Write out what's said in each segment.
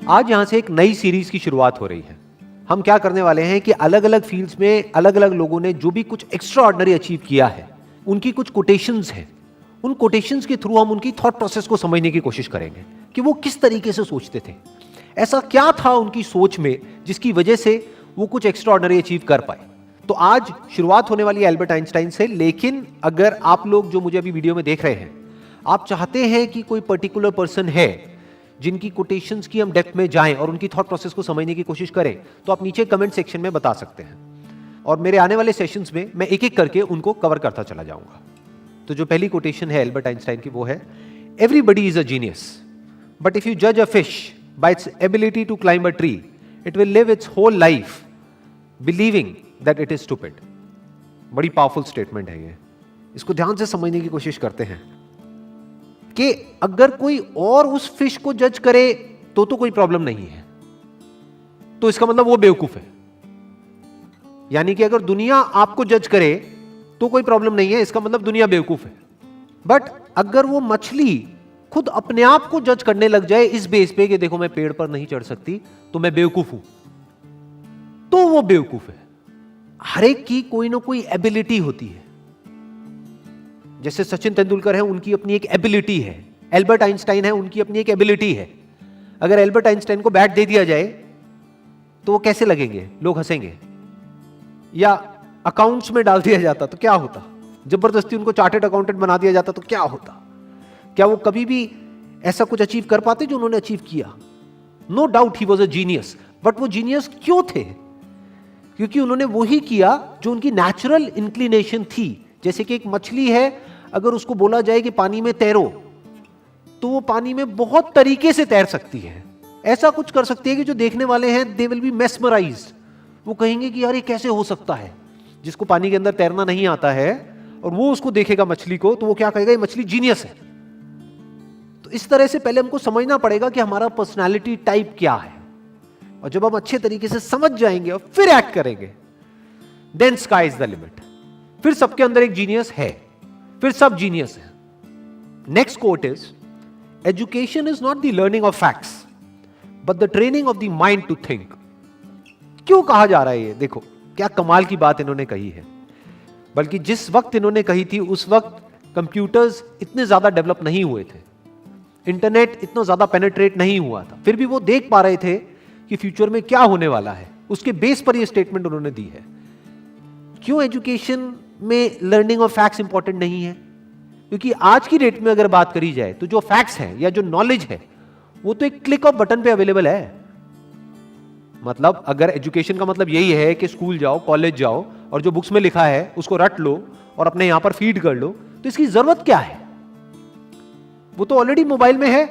आज यहां से एक नई सीरीज की शुरुआत हो रही है। हम क्या करने वाले हैं कि अलग अलग फील्ड्स में अलग अलग लोगों ने जो भी कुछ एक्स्ट्रा ऑर्डिनरी अचीव किया है, उनकी कुछ कोटेशंस हैं। उन कोटेशंस के थ्रू हम उनकी थॉट प्रोसेस को समझने की कोशिश करेंगे कि वो किस तरीके से सोचते थे, ऐसा क्या था उनकी सोच में जिसकी वजह से वो कुछ एक्स्ट्रा ऑर्डिनरी अचीव कर पाए। तो आज शुरुआत होने वाली है एल्बर्ट आइंस्टाइन से। लेकिन अगर आप लोग जो मुझे अभी वीडियो में देख रहे हैं, आप चाहते हैं कि कोई पर्टिकुलर पर्सन है जिनकी कोटेशंस की हम डेप्थ में जाएं और उनकी थॉट प्रोसेस को समझने की कोशिश करें, तो आप नीचे कमेंट सेक्शन में बता सकते हैं और मेरे आने वाले सेशंस में मैं एक एक करके उनको कवर करता चला जाऊंगा। तो जो पहली कोटेशन है एल्बर्ट आइंस्टाइन की, वो है, everybody is a genius, but if you जज a fish by its ability to climb a tree, it will live its whole life believing that it is stupid. बड़ी पावरफुल स्टेटमेंट है ये, इसको ध्यान से समझने की कोशिश करते हैं कि अगर कोई और उस फिश को जज करे तो कोई प्रॉब्लम नहीं है, तो इसका मतलब वो बेवकूफ है। यानी कि अगर दुनिया आपको जज करे तो कोई प्रॉब्लम नहीं है, इसका मतलब दुनिया बेवकूफ है। बट अगर वो मछली खुद अपने आप को जज करने लग जाए इस बेस पे कि देखो मैं पेड़ पर नहीं चढ़ सकती तो मैं बेवकूफ हूं, तो वो बेवकूफ है। हर एक की कोई ना कोई एबिलिटी होती है। जैसे सचिन तेंदुलकर है, उनकी अपनी एक एबिलिटी है। एल्बर्ट आइंस्टाइन है, उनकी अपनी एक एबिलिटी है। अगर एल्बर्ट आइंस्टाइन को बैट दे दिया जाए तो वो कैसे लगेंगे? लोग हंसेंगे। या अकाउंट्स में डाल दिया जाता तो क्या होता? जबरदस्ती उनको चार्टर्ड अकाउंटेंट बना दिया जाता तो क्या होता? क्या वो कभी भी ऐसा कुछ अचीव कर पाते जो उन्होंने अचीव किया? No doubt he was a genius. But वो जीनियस क्यों थे? क्योंकि उन्होंने वही किया जो उनकी नेचुरल इंक्लिनेशन थी। जैसे कि एक मछली है, अगर उसको बोला जाए कि पानी में तैरो, तो वो पानी में बहुत तरीके से तैर सकती है। ऐसा कुछ कर सकती है कि जो देखने वाले हैं दे विल बी मेस्मराइज्ड। वो कहेंगे कि यार ये कैसे हो सकता है? जिसको पानी के अंदर तैरना नहीं आता है और वो उसको देखेगा मछली को, तो वो क्या कहेगा? ये मछली जीनियस है। तो इस तरह से पहले हमको समझना पड़ेगा कि हमारा पर्सनैलिटी टाइप क्या है, और जब हम अच्छे तरीके से समझ जाएंगे और फिर एक्ट करेंगे, then sky is the limit. फिर सबके अंदर एक जीनियस है, फिर सब जीनियस है। Next quote is, education is not the learning of facts but the training of the mind to think. क्यों कहा जा रहा है ये? देखो क्या कमाल की बात इन्होंने कही है। बल्कि जिस वक्त इन्होंने कही थी उस वक्त कंप्यूटर्स इतने ज्यादा डेवलप नहीं हुए थे, इंटरनेट इतना ज्यादा पेनिट्रेट नहीं हुआ था, फिर भी वो देख पा रहे थे कि फ्यूचर में क्या होने वाला है। उसके बेस पर ये स्टेटमेंट उन्होंने दी है। क्यों एजुकेशन में लर्निंग ऑफ फैक्ट्स इंपॉर्टेंट नहीं है? क्योंकि आज की डेट में अगर बात करी जाए तो जो फैक्ट्स हैं या जो नॉलेज है वो तो एक क्लिक ऑफ बटन पे अवेलेबल है। मतलब अगर एजुकेशन का मतलब यही है कि स्कूल जाओ, कॉलेज जाओ और जो बुक्स में लिखा है उसको रट लो और अपने यहां पर फीड कर लो, तो इसकी जरूरत क्या है? वो तो ऑलरेडी मोबाइल में है।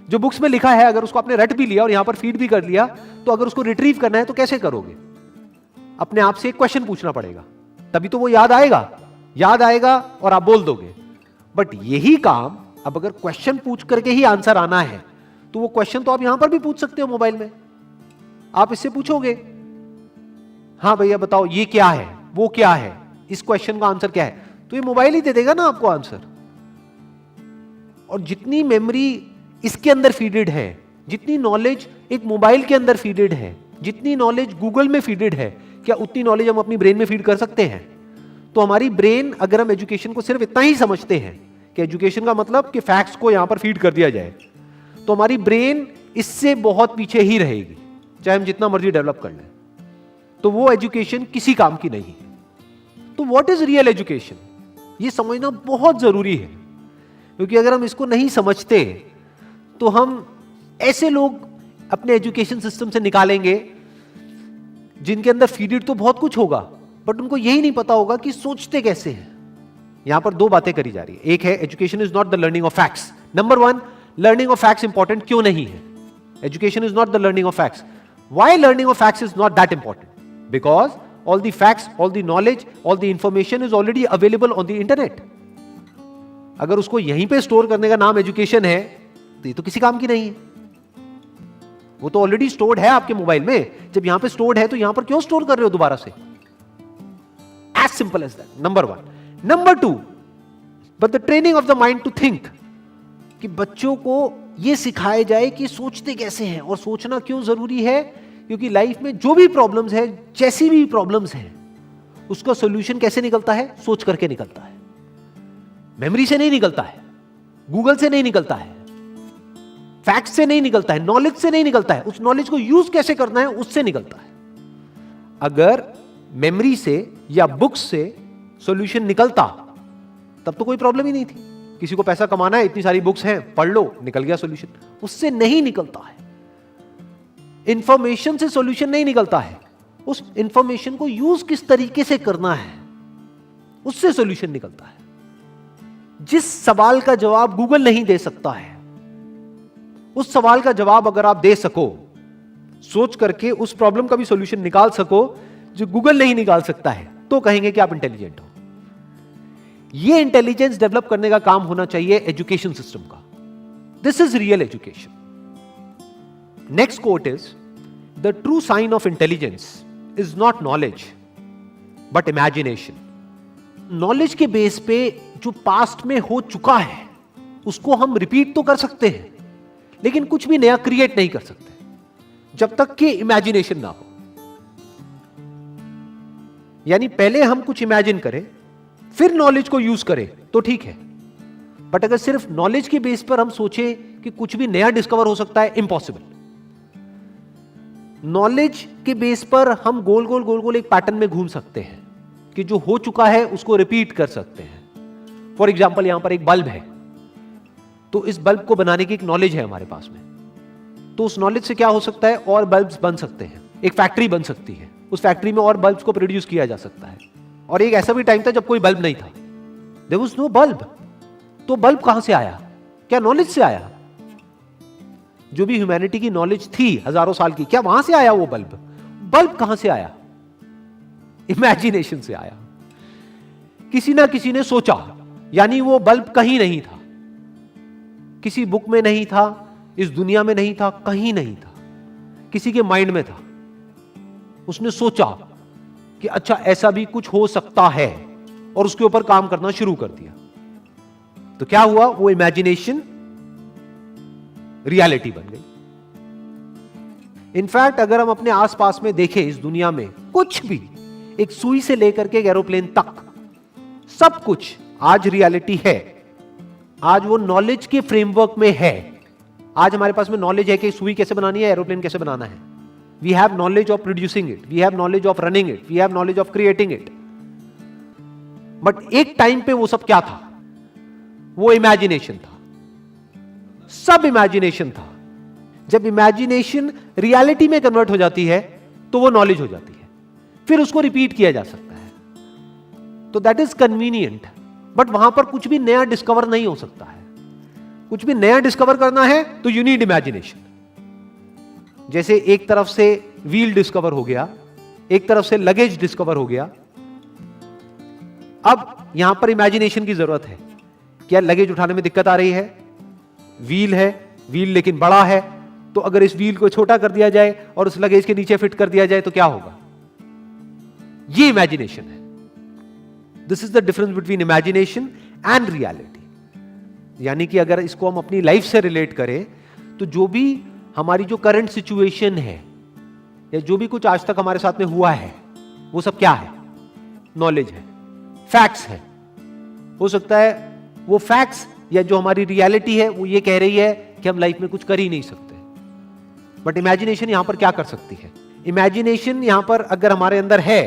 जो बुक्स में लिखा है अगर उसको आपने रट भी लिया और यहां पर फीड भी कर लिया, तो अगर उसको रिट्रीव करना है तो कैसे करोगे? अपने आप से एक क्वेश्चन पूछना पड़ेगा, तभी तो वो याद आएगा और आप बोल दोगे। बट यही काम अब अगर क्वेश्चन पूछ करके ही आंसर आना है, तो वो क्वेश्चन तो आप यहां पर भी पूछ सकते हो मोबाइल में। आप इससे पूछोगे, हाँ भैया बताओ ये क्या है, वो क्या है, इस क्वेश्चन का आंसर क्या है, तो ये मोबाइल ही दे देगा ना आपको आंसर। और जितनी मेमोरी इसके अंदर फीडेड है, जितनी नॉलेज एक मोबाइल के अंदर फीडेड है, जितनी नॉलेज गूगल में फीडेड है, क्या उतनी नॉलेज हम अपनी ब्रेन में फीड कर सकते हैं? तो हमारी ब्रेन, अगर हम एजुकेशन को सिर्फ इतना ही समझते हैं कि एजुकेशन का मतलब कि फैक्ट्स को यहां पर फीड कर दिया जाए, तो हमारी ब्रेन इससे बहुत पीछे ही रहेगी, चाहे हम जितना मर्जी डेवलप कर लें। तो वो एजुकेशन किसी काम की नहीं है। तो व्हाट इज रियल एजुकेशन, ये समझना बहुत जरूरी है। क्योंकि अगर हम इसको नहीं समझते तो हम ऐसे लोग अपने एजुकेशन सिस्टम से निकालेंगे जिनके अंदर फीडेड तो बहुत कुछ होगा, बट उनको यही नहीं पता होगा कि सोचते कैसे हैं। यहां पर दो बातें करी जा रही है। एक है education is not the learning of facts. Number one, learning of facts important क्यों नहीं है? Education is not the learning of facts. Why learning of facts is not that important? Because all the facts, all the knowledge, all the information is already available on the internet. अगर उसको यहीं पे store करने का नाम education है तो ये तो किसी काम की नहीं है। वो तो ऑलरेडी स्टोर्ड है आपके मोबाइल में। जब यहां पे स्टोर्ड है तो यहां पर क्यों स्टोर कर रहे हो दोबारा से? As simple as that, number one. Number two, but the training of the mind to think, कि बच्चों को यह सिखाया जाए कि सोचते कैसे हैं और सोचना क्यों जरूरी है, क्योंकि लाइफ में जो भी प्रॉब्लम्स है, जैसी भी प्रॉब्लम्स हैं, उसका सॉल्यूशन कैसे निकलता है? सोच करके निकलता है। मेमोरी से नहीं निकलता है, गूगल से नहीं निकलता है, फैक्ट से नहीं निकलता है, नॉलेज से नहीं निकलता है। उस नॉलेज को यूज कैसे करना है उससे निकलता है। अगर मेमोरी से या बुक्स से सॉल्यूशन निकलता तब तो कोई प्रॉब्लम ही नहीं थी। किसी को पैसा कमाना है, इतनी सारी बुक्स हैं, पढ़ लो, निकल गया सॉल्यूशन। उससे नहीं निकलता है। इंफॉर्मेशन से सॉल्यूशन नहीं निकलता है, उस इंफॉर्मेशन को यूज किस तरीके से करना है उससे सॉल्यूशन निकलता है। जिस सवाल का जवाब गूगल नहीं दे सकता है, उस सवाल का जवाब अगर आप दे सको, सोच करके उस प्रॉब्लम का भी सॉल्यूशन निकाल सको जो गूगल नहीं निकाल सकता है, तो कहेंगे कि आप इंटेलिजेंट हो। यह इंटेलिजेंस डेवलप करने का काम होना चाहिए एजुकेशन सिस्टम का। This is real education. Next quote is, the true sign of intelligence is not knowledge but imagination. Knowledge के बेस पे जो पास्ट में हो चुका है उसको हम रिपीट तो कर सकते हैं, लेकिन कुछ भी नया क्रिएट नहीं कर सकते जब तक कि इमेजिनेशन ना हो। यानी पहले हम कुछ इमेजिन करें, फिर नॉलेज को यूज करें तो ठीक है, बट अगर सिर्फ नॉलेज के बेस पर हम सोचे कि कुछ भी नया डिस्कवर हो सकता है, इम्पॉसिबल। नॉलेज के बेस पर हम गोल गोल गोल गोल एक पैटर्न में घूम सकते हैं कि जो हो चुका है उसको रिपीट कर सकते हैं। फॉर एग्जाम्पल, यहां पर एक बल्ब है, तो इस बल्ब को बनाने की एक नॉलेज है हमारे पास में, तो उस नॉलेज से क्या हो सकता है, और बल्ब्स बन सकते हैं। एक फैक्ट्री बन सकती है, उस फैक्ट्री में और बल्ब्स को प्रोड्यूस किया जा सकता है। और एक ऐसा भी टाइम था जब कोई बल्ब नहीं था, देयर वाज नो बल्ब। तो बल्ब कहां से आया? क्या नॉलेज से आया? जो भी ह्यूमैनिटी की नॉलेज थी हजारों साल की, क्या वहां से आया वो बल्ब? बल्ब कहां से आया? इमेजिनेशन से आया। किसी ना किसी ने सोचा, यानी वो बल्ब कहीं नहीं था, किसी बुक में नहीं था, इस दुनिया में नहीं था, कहीं नहीं था, किसी के माइंड में था। उसने सोचा कि अच्छा ऐसा भी कुछ हो सकता है, और उसके ऊपर काम करना शुरू कर दिया। तो क्या हुआ? वो इमेजिनेशन रियलिटी बन गई। इनफैक्ट अगर हम अपने आसपास में देखें, इस दुनिया में कुछ भी, एक सुई से लेकर के एक एरोप्लेन तक, सब कुछ आज रियलिटी है। आज वो नॉलेज के फ्रेमवर्क में है। आज हमारे पास में नॉलेज है कि सुई कैसे बनानी है, एरोप्लेन कैसे बनाना है। We have knowledge of producing it, we have knowledge of running it, we have knowledge of creating it. But एक टाइम पे वो सब क्या था? वो इमेजिनेशन था, सब इमेजिनेशन था। जब इमेजिनेशन रियलिटी में कन्वर्ट हो जाती है तो वो नॉलेज हो जाती है, फिर उसको रिपीट किया जा सकता है। तो दैट इज कन्वीनियंट, बट वहां पर कुछ भी नया डिस्कवर नहीं हो सकता है। कुछ भी नया डिस्कवर करना है तो यू नीड इमेजिनेशन। जैसे एक तरफ से व्हील डिस्कवर हो गया, एक तरफ से लगेज डिस्कवर हो गया, अब यहां पर इमेजिनेशन की जरूरत है। क्या लगेज उठाने में दिक्कत आ रही है? व्हील है, व्हील लेकिन बड़ा है, तो अगर इस व्हील को छोटा कर दिया जाए और उस लगेज के नीचे फिट कर दिया जाए तो क्या होगा? ये इमेजिनेशन है। This is the difference between imagination and reality. यानी कि अगर इसको हम अपनी लाइफ से रिलेट करें तो जो भी हमारी जो करंट सिचुएशन है या जो भी कुछ आज तक हमारे साथ में हुआ है, वो सब क्या है? नॉलेज है, फैक्ट्स है। हो सकता है वो फैक्ट्स या जो हमारी रियलिटी है वो ये कह रही है कि हम लाइफ में कुछ कर ही नहीं सकते, बट इमेजिनेशन यहां पर क्या कर सकती है? इमेजिनेशन यहां पर अगर हमारे अंदर है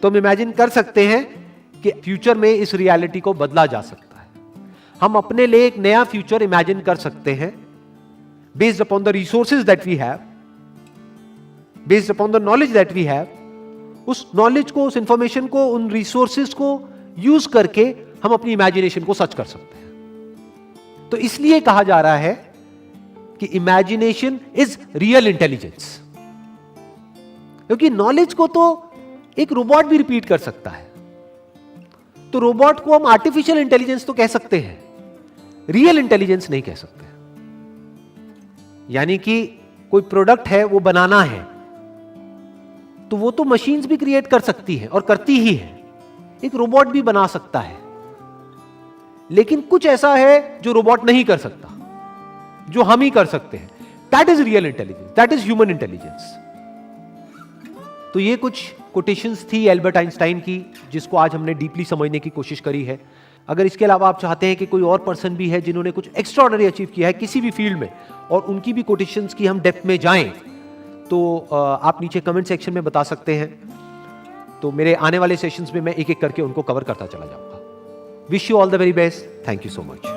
तो हम इमेजिन कर सकते हैं कि फ्यूचर में इस रियलिटी को बदला जा सकता है। हम अपने लिए एक नया फ्यूचर इमेजिन कर सकते हैं based upon the resources that we have, based upon the knowledge that we have. उस नॉलेज को, उस इंफॉर्मेशन को, उन रिसोर्सेज को यूज करके हम अपनी इमेजिनेशन को सच कर सकते हैं। तो इसलिए कहा जा रहा है कि इमेजिनेशन इज रियल इंटेलिजेंस, क्योंकि नॉलेज को तो एक रोबोट भी रिपीट कर सकता है। तो रोबोट को हम आर्टिफिशियल इंटेलिजेंस तो कह सकते हैं, रियल इंटेलिजेंस नहीं कह सकते। यानी कि कोई प्रोडक्ट है, वो बनाना है, तो वो तो मशीन्स भी क्रिएट कर सकती है और करती ही है। एक रोबोट भी बना सकता है, लेकिन कुछ ऐसा है जो रोबोट नहीं कर सकता, जो हम ही कर सकते हैं। That is real intelligence, that is human intelligence. तो ये कुछ कोटेशंस थी एल्बर्ट आइंस्टाइन की, जिसको आज हमने डीपली समझने की कोशिश करी है। अगर इसके अलावा आप चाहते हैं कि कोई और पर्सन भी है जिन्होंने कुछ एक्स्ट्राऑर्डिनरी अचीव किया है किसी भी फील्ड में, और उनकी भी कोटेशंस की हम डेप्थ में जाएं, तो आप नीचे कमेंट सेक्शन में बता सकते हैं। तो मेरे आने वाले सेशंस में मैं एक एक करके उनको कवर करता चला जाऊंगा। Wish you all the very best. Thank you so much.